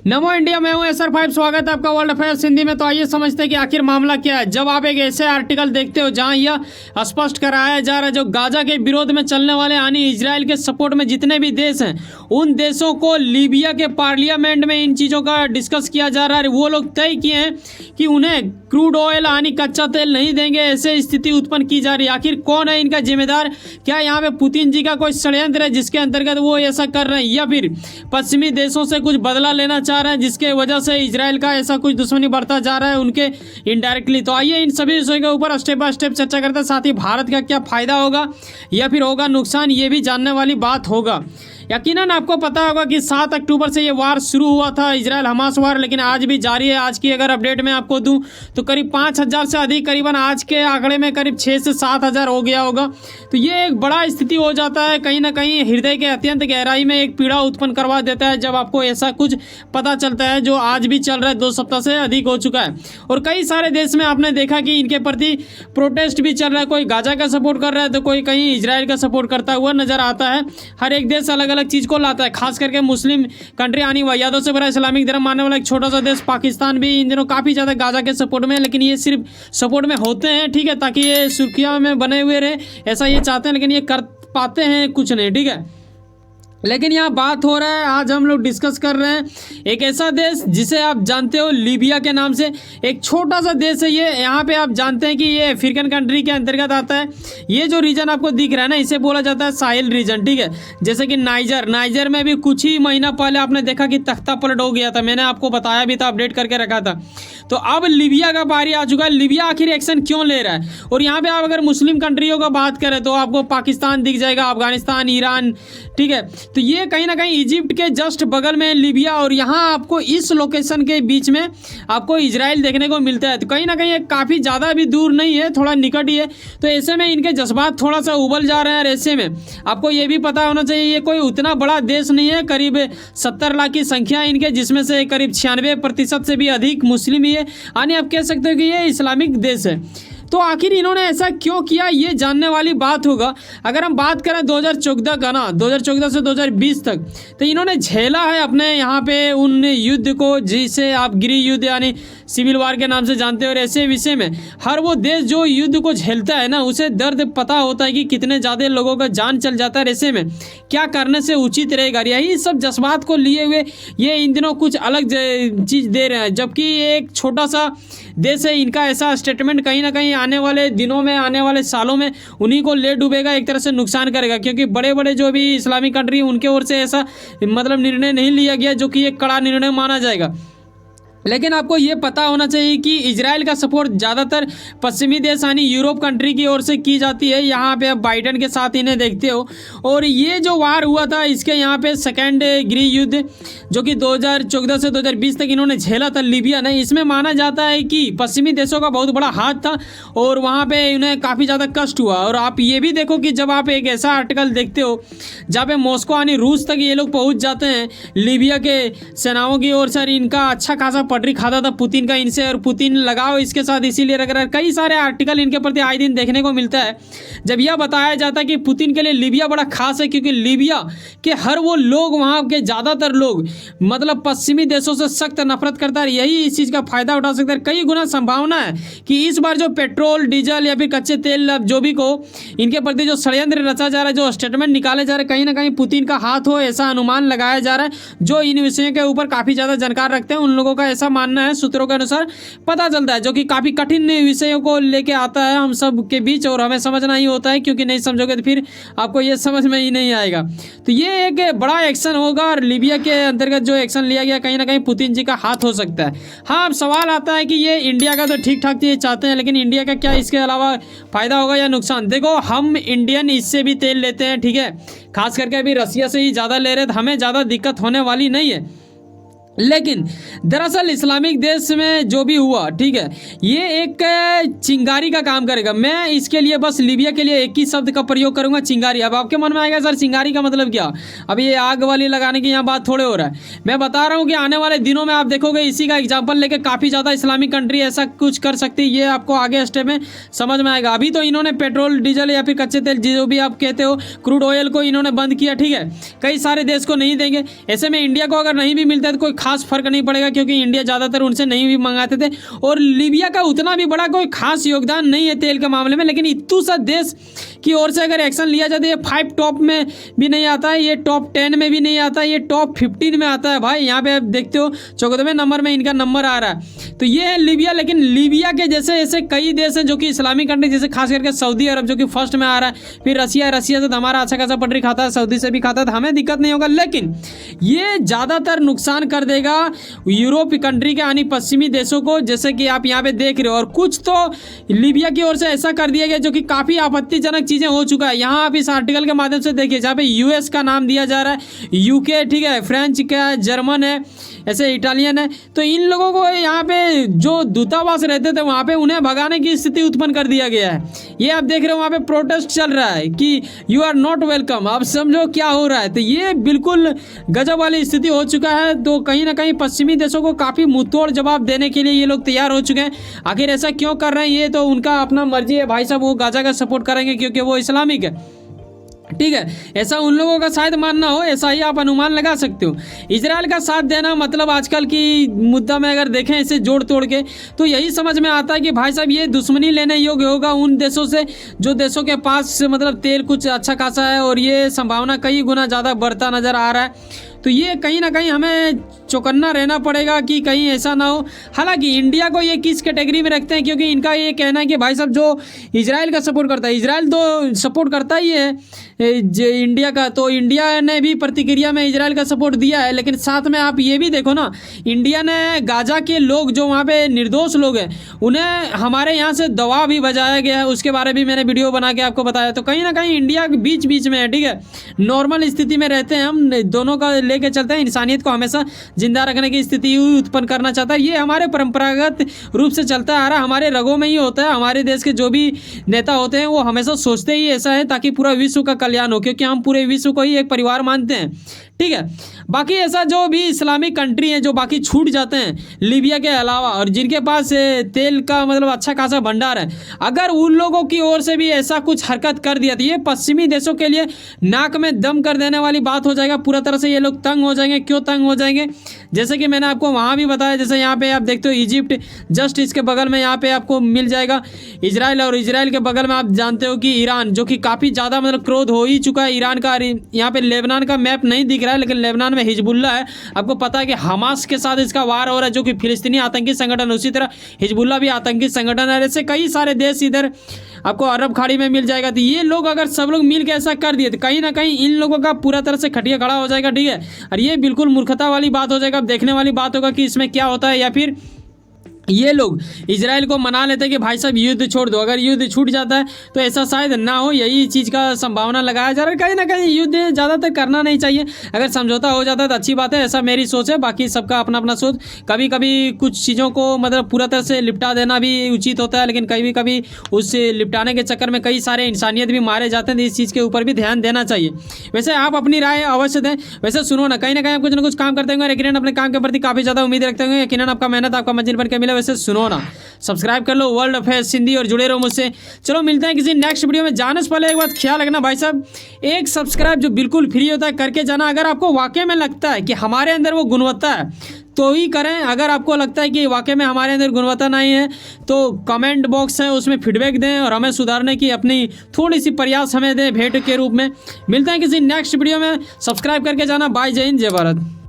नमो India, मैं हूं SR5। स्वागत है आपका वर्ल्ड अफेयर्स हिंदी में। तो आइए समझते हैं कि आखिर मामला क्या है। जब आप एक ऐसे आर्टिकल देखते हो जहां यह स्पष्ट कराया जा रहा है जो गाजा के विरोध में चलने वाले यानी इजराइल के सपोर्ट में जितने भी देश हैं उन देशों को लीबिया के पार्लियामेंट में इन चीज़ों का डिस्कस किया जा रहा है। वो लोग तय किए हैं कि उन्हें क्रूड ऑयल यानी कच्चा तेल नहीं देंगे। ऐसे स्थिति उत्पन्न की जा रही है। आखिर कौन है इनका जिम्मेदार? क्या यहाँ पे पुतिन जी का कोई षड्यंत्र है जिसके अंतर्गत वो ऐसा कर रहे हैं, या फिर पश्चिमी देशों से कुछ बदला लेना चाह रहे हैं जिसके वजह से इजराइल का ऐसा कुछ दुश्मनी बढ़ता जा रहा है उनके इनडायरेक्टली? तो आइए इन सभी विषयों के ऊपर स्टेप बाय स्टेप चर्चा करते हैं। साथ ही भारत का क्या फायदा होगा या फिर होगा नुकसान, ये भी जानने वाली बात होगा। यकीनन आपको पता होगा कि 7 अक्टूबर से ये वार शुरू हुआ था, इजराइल हमास वार, लेकिन आज भी जारी है। आज की अगर अपडेट मैं आपको दूं तो करीब 5,000 से अधिक, करीबन आज के आंकड़े में करीब 6 से 7,000 हो गया होगा। तो ये एक बड़ा स्थिति हो जाता है, कहीं ना कहीं हृदय के अत्यंत गहराई में एक पीड़ा उत्पन्न करवा देता है जब आपको ऐसा कुछ पता चलता है जो आज भी चल रहा है। 2 सप्ताह से अधिक हो चुका है और कई सारे देश में आपने देखा कि इनके प्रति प्रोटेस्ट भी चल रहा है। कोई गाजा का सपोर्ट कर रहा है तो कोई कहीं इजराइल का सपोर्ट करता हुआ नजर आता है। हर एक देश अलग अलग चीज़ को लाता है, खास करके मुस्लिम कंट्री यानी वैयादों से बड़ा इस्लामिक धर्म मानने वाला एक छोटा सा देश पाकिस्तान भी इन दिनों काफ़ी ज़्यादा गाजा के सपोर्ट में है। लेकिन ये सिर्फ सपोर्ट में होते हैं, ठीक है, ताकि ये सुर्खियों में बने हुए रहे, ऐसा ये चाहते हैं, लेकिन ये कर पाते हैं कुछ नहीं, ठीक है। लेकिन यहाँ बात हो रहा है, आज हम लोग डिस्कस कर रहे हैं एक ऐसा देश जिसे आप जानते हो लीबिया के नाम से। एक छोटा सा देश है ये। यहाँ पे आप जानते हैं कि ये अफ्रीकन कंट्री के अंतर्गत आता है। ये जो रीजन आपको दिख रहा है ना, इसे बोला जाता है साहिल रीजन, ठीक है। जैसे कि नाइजर में भी कुछ ही महीना पहले आपने देखा कि तख्ता पलट हो गया था, मैंने आपको बताया भी था, अपडेट करके रखा था। तो अब लीबिया का बारी आ चुका है। लीबिया आखिर एक्शन क्यों ले रहा है? और यहाँ पे आप अगर मुस्लिम कंट्रियों का बात करें तो आपको पाकिस्तान दिख जाएगा, अफगानिस्तान, ईरान, ठीक है। तो ये कहीं ना कहीं इजिप्ट के जस्ट बगल में लीबिया, और यहाँ आपको इस लोकेशन के बीच में आपको इजराइल देखने को मिलता है। तो कहीं ना कहीं काफ़ी ज़्यादा भी दूर नहीं है, थोड़ा निकट ही है। तो ऐसे में इनके जज्बात थोड़ा सा उबल जा रहे हैं। और ऐसे में आपको ये भी पता होना चाहिए ये कोई उतना बड़ा देश नहीं है। करीब 70 लाख की संख्या इनके, जिसमें से करीब 96% से भी अधिक मुस्लिम ही है, यानी आप कह सकते हो कि ये इस्लामिक देश है। तो आखिर इन्होंने ऐसा क्यों किया, ये जानने वाली बात होगा। अगर हम बात करें 2014 का ना, 2014 से 2020 तक, तो इन्होंने झेला है अपने यहाँ पे उन युद्ध को जिसे आप गृह युद्ध यानी सिविल वार के नाम से जानते हो। और ऐसे विषय में हर वो देश जो युद्ध को झेलता है ना, उसे दर्द पता होता है कि कितने ज़्यादा लोगों का जान चल जाता है। ऐसे में क्या करने से उचित रहेगा, यही सब जज्बात को लिए हुए ये इन दिनों कुछ अलग चीज़ दे रहे हैं। जबकि ये एक छोटा सा देश है, इनका ऐसा स्टेटमेंट कहीं ना कहीं आने वाले दिनों में, आने वाले सालों में उन्हीं को ले डूबेगा, एक तरह से नुकसान करेगा। क्योंकि बड़े बड़े जो भी इस्लामिक कंट्री उनके ओर से ऐसा मतलब निर्णय नहीं लिया गया जो कि एक कड़ा निर्णय माना जाएगा। लेकिन आपको ये पता होना चाहिए कि इजराइल का सपोर्ट ज़्यादातर पश्चिमी देश यानी यूरोप कंट्री की ओर से की जाती है। यहाँ पे आप बाइडेन के साथ इन्हें देखते हो। और ये जो वार हुआ था इसके यहाँ पे सेकेंड गृह युद्ध जो कि 2014 से 2020 तक इन्होंने झेला था लीबिया ने, इसमें माना जाता है कि पश्चिमी देशों का बहुत बड़ा हाथ था और वहाँ पर उन्हें काफ़ी ज़्यादा कष्ट हुआ। और आप ये भी देखो कि जब आप एक ऐसा आर्टिकल देखते हो जहाँ पे मॉस्को यानी रूस तक ये लोग पहुँच जाते हैं लीबिया के सेनाओं की ओर से, इनका अच्छा खासा पटरी खाता था पुतिन का इनसे, और पुतिन लगाओ इसके साथ इसीलिए रख रहा है। कई सारे आर्टिकल इनके प्रति आए दिन देखने को मिलता है जब यह बताया जाता है कि पुतिन के लिए लीबिया बड़ा खास है, क्योंकि लीबिया के हर वो लोग, वहाँ के ज़्यादातर लोग मतलब पश्चिमी देशों से सख्त नफरत करता है। यही इस चीज़ का फायदा उठा सकता है। कई गुना संभावना है कि इस बार जो पेट्रोल, डीजल या फिर कच्चे तेल जो भी को इनके प्रति जो षड्यंत्र रचा जा रहा है, जो स्टेटमेंट निकाले जा रहे हैं, कहीं ना कहीं पुतिन का हाथ हो, ऐसा अनुमान लगाया जा रहा है। जो इन विषयों के ऊपर काफ़ी ज़्यादा जानकार रखते हैं उन लोगों का ऐसा मानना है, सूत्रों के अनुसार पता चलता है, जो कि काफ़ी कठिन विषयों को लेके आता है हम सब के बीच, और हमें समझना ही होता है, क्योंकि नहीं समझोगे तो फिर आपको ये समझ में ही नहीं आएगा। तो ये एक बड़ा एक्शन होगा और लीबिया के अंतर्गत जो एक्शन लिया गया कहीं ना कहीं पुतिन जी का हाथ हो सकता है। हाँ, अब सवाल आता है कि ये इंडिया का तो ठीक ठाक ये चाहते हैं, लेकिन इंडिया का क्या इसके अलावा फायदा होगा या नुकसान? देखो, हम इंडियन इससे भी तेल लेते हैं, ठीक है, खास करके अभी रसिया से ही ज़्यादा ले रहे हैं, तो हमें ज़्यादा दिक्कत होने वाली नहीं है। लेकिन दरअसल इस्लामिक देश में जो भी हुआ, ठीक है, ये एक चिंगारी का काम करेगा। मैं इसके लिए बस लीबिया के लिए एक ही शब्द का प्रयोग करूंगा, चिंगारी। अब आपके मन में आएगा सर चिंगारी का मतलब क्या? अब ये आग वाली लगाने की यहाँ बात थोड़े हो रहा है। मैं बता रहा हूँ कि आने वाले दिनों में आप देखोगे इसी का एग्जाम्पल लेके काफ़ी ज़्यादा इस्लामिक कंट्री ऐसा कुछ कर सकती है। ये आपको आगे स्टेप में समझ में आएगा। अभी तो इन्होंने पेट्रोल, डीजल या फिर कच्चे तेल जो भी आप कहते हो, क्रूड ऑयल को इन्होंने बंद किया, ठीक है, कई सारे देश को नहीं देंगे। ऐसे में इंडिया को अगर नहीं भी मिलता है तो कोई खास फर्क नहीं पड़ेगा, क्योंकि इंडिया ज़्यादातर उनसे नहीं भी मंगाते थे। और लीबिया का उतना भी बड़ा कोई खास योगदान नहीं है तेल के मामले में, लेकिन इतू सा देश की ओर से अगर एक्शन लिया जाए तो ये 5 टॉप में भी नहीं आता है, ये टॉप 10 में भी नहीं आता है, ये टॉप 15 में आता है भाई। यहाँ पे आप देखते हो 14वें नंबर में इनका नंबर आ रहा है। तो ये है लीबिया। लेकिन लीबिया के जैसे ऐसे कई देश हैं जो कि इस्लामिक कंट्री, जैसे खास करके सऊदी अरब जो कि फर्स्ट में आ रहा है, फिर रसिया से तो हमारा अच्छा खासा पटरी खाता है, सऊदी से भी खाता है, तो हमें दिक्कत नहीं होगा। लेकिन ये ज़्यादातर नुकसान कर देगा यूरोप कंट्री के यानी पश्चिमी देशों को, जैसे कि आप यहाँ पे देख रहे हो। और कुछ तो लीबिया की ओर से ऐसा कर दिया गया जो कि काफ़ी आपत्तिजनक चीज़ें हो चुका है। यहाँ आप इस आर्टिकल के माध्यम से देखिए, जहाँ पे यूएस का नाम दिया जा रहा है, यूके, ठीक है, फ्रेंच का, जर्मन है, ऐसे इटालियन है। तो इन लोगों को यहाँ पे जो दूतावास रहते थे वहाँ पे उन्हें भगाने की स्थिति उत्पन्न कर दिया गया है। ये आप देख रहे हो वहाँ पे प्रोटेस्ट चल रहा है कि यू आर नॉट वेलकम। अब समझो क्या हो रहा है। तो ये बिल्कुल गजब वाली स्थिति हो चुका है। तो कहीं ना कहीं पश्चिमी देशों को काफ़ी मुंहतोड़ जवाब देने के लिए ये लोग तैयार हो चुके हैं। आखिर ऐसा क्यों कर रहे हैं ये तो उनका अपना मर्जी है भाई साहब। वो गाजा का सपोर्ट करेंगे क्योंकि वो इस्लामिक है, ठीक है, ऐसा उन लोगों का शायद मानना हो, ऐसा ही आप अनुमान लगा सकते हो। इजराइल का साथ देना मतलब आजकल की मुद्दा में अगर देखें इसे जोड़ तोड़ के, तो यही समझ में आता है कि भाई साहब ये दुश्मनी लेने योग्य होगा उन देशों से जो देशों के पास मतलब तेल कुछ अच्छा खासा है, और ये संभावना कई गुना ज़्यादा बढ़ता नज़र आ रहा है। तो ये कहीं ना कहीं हमें चौकन्ना रहना पड़ेगा कि कहीं ऐसा ना हो। हालांकि इंडिया को ये किस कैटेगरी में रखते हैं, क्योंकि इनका ये कहना है कि भाई साहब जो इजराइल का सपोर्ट करता है, इजराइल तो सपोर्ट करता ही है जो इंडिया का, तो इंडिया ने भी प्रतिक्रिया में इजराइल का सपोर्ट दिया है। लेकिन साथ में आप ये भी देखो ना, इंडिया ने गाजा के लोग जो वहाँ पे निर्दोष लोग हैं उन्हें हमारे यहाँ से दबाव भी बजाया गया है, उसके बारे में मैंने वीडियो बना के आपको बताया। तो कहीं ना कहीं इंडिया के बीच बीच में है, ठीक है, नॉर्मल स्थिति में रहते हैं हम, दोनों का लेके चलते हैं। इंसानियत को हमेशा जिंदा रखने की स्थिति उत्पन्न करना चाहता है, ये हमारे परंपरागत रूप से चलता आ रहा है, हमारे रगों में ही होता है। हमारे देश के जो भी नेता होते हैं वो हमेशा सोचते ही ऐसा है ताकि पूरा विश्व का कल्याण हो, क्योंकि हम पूरे विश्व को ही एक परिवार मानते हैं, ठीक है। बाकी ऐसा जो भी इस्लामिक कंट्री हैं जो बाकी छूट जाते हैं लीबिया के अलावा, और जिनके पास तेल का मतलब अच्छा खासा भंडार है, अगर उन लोगों की ओर से भी ऐसा कुछ हरकत कर दिया तो ये पश्चिमी देशों के लिए नाक में दम कर देने वाली बात हो जाएगा। पूरा तरह से ये लोग तंग हो जाएंगे। क्यों तंग हो जाएंगे? जैसे कि मैंने आपको वहाँ भी बताया, जैसे यहाँ पे आप देखते हो इजिप्ट जस्ट इसके बगल में यहाँ पे आपको मिल जाएगा इजराइल, और इजराइल के बगल में आप जानते हो कि ईरान, जो कि काफ़ी ज़्यादा मतलब क्रोध हो ही चुका है ईरान का। यहाँ पे लेबनान का मैप नहीं दिख रहा है, लेकिन लेबनान में हिजबुल्ला है। आपको पता है कि हमास के साथ इसका वार हो रहा है, जो कि फिलिस्तीनी आतंकी संगठन, उसी तरह हिजबुल्ला भी आतंकी संगठन है। ऐसे कई सारे देश इधर आपको अरब खाड़ी में मिल जाएगा। तो ये लोग अगर सब लोग मिल के ऐसा कर दिए तो कहीं ना कहीं इन लोगों का पूरा तरह से खटिया खड़ा हो जाएगा, ठीक है। और ये बिल्कुल मूर्खता वाली बात हो जाएगा। अब देखने वाली बात होगा कि इसमें क्या होता है, या फिर ये लोग इजराइल को मना लेते हैं कि भाई साहब युद्ध छोड़ दो। अगर युद्ध छूट जाता है तो ऐसा शायद ना हो, यही चीज़ का संभावना लगाया जा रहा है। कहीं ना कहीं युद्ध ज़्यादातर करना नहीं चाहिए, अगर समझौता हो जाता है तो अच्छी बात है, ऐसा मेरी सोच है। बाकी सबका अपना अपना सोच। कभी कभी कुछ चीज़ों को मतलब पूरा तरह से निपटा देना भी उचित होता है, लेकिन कभी कभी उस निपटाने के चक्कर में कई सारे इंसानियत भी मारे जाते हैं, तो इस चीज़ के ऊपर भी ध्यान देना चाहिए। वैसे आप अपनी राय अवश्य दें। वैसे सुनो ना, कहीं कुछ ना कुछ काम करते होंगे, यकीनन अपने काम के प्रति काफ़ी ज़्यादा उम्मीद रखते होंगे, यकीनन आपका मेहनत आपका मंजिल बन के मिले। वैसे सुनो ना, सब्सक्राइब कर लो वर्ल्ड अफेयर्स हिंदी और जुड़े रहो मुझसे। चलो मिलते हैं किसी नेक्स्ट वीडियो में। जाने से पहले एक बात ख्याल रखना भाई साहब, एक सब्सक्राइब जो बिल्कुल फ्री होता है करके जाना। अगर आपको वाकई में लगता है कि हमारे अंदर वो गुणवत्ता है तो ही करें। अगर आपको लगता है कि वाकई में हमारे अंदर गुणवत्ता नहीं है तो कमेंट बॉक्स है उसमें फीडबैक दें और हमें सुधारने की अपनी थोड़ी सी प्रयास हमें दें भेंट के रूप में। मिलते हैं किसी नेक्स्ट वीडियो में। सब्सक्राइब करके जाना। बाय, जय हिंद, जय भारत।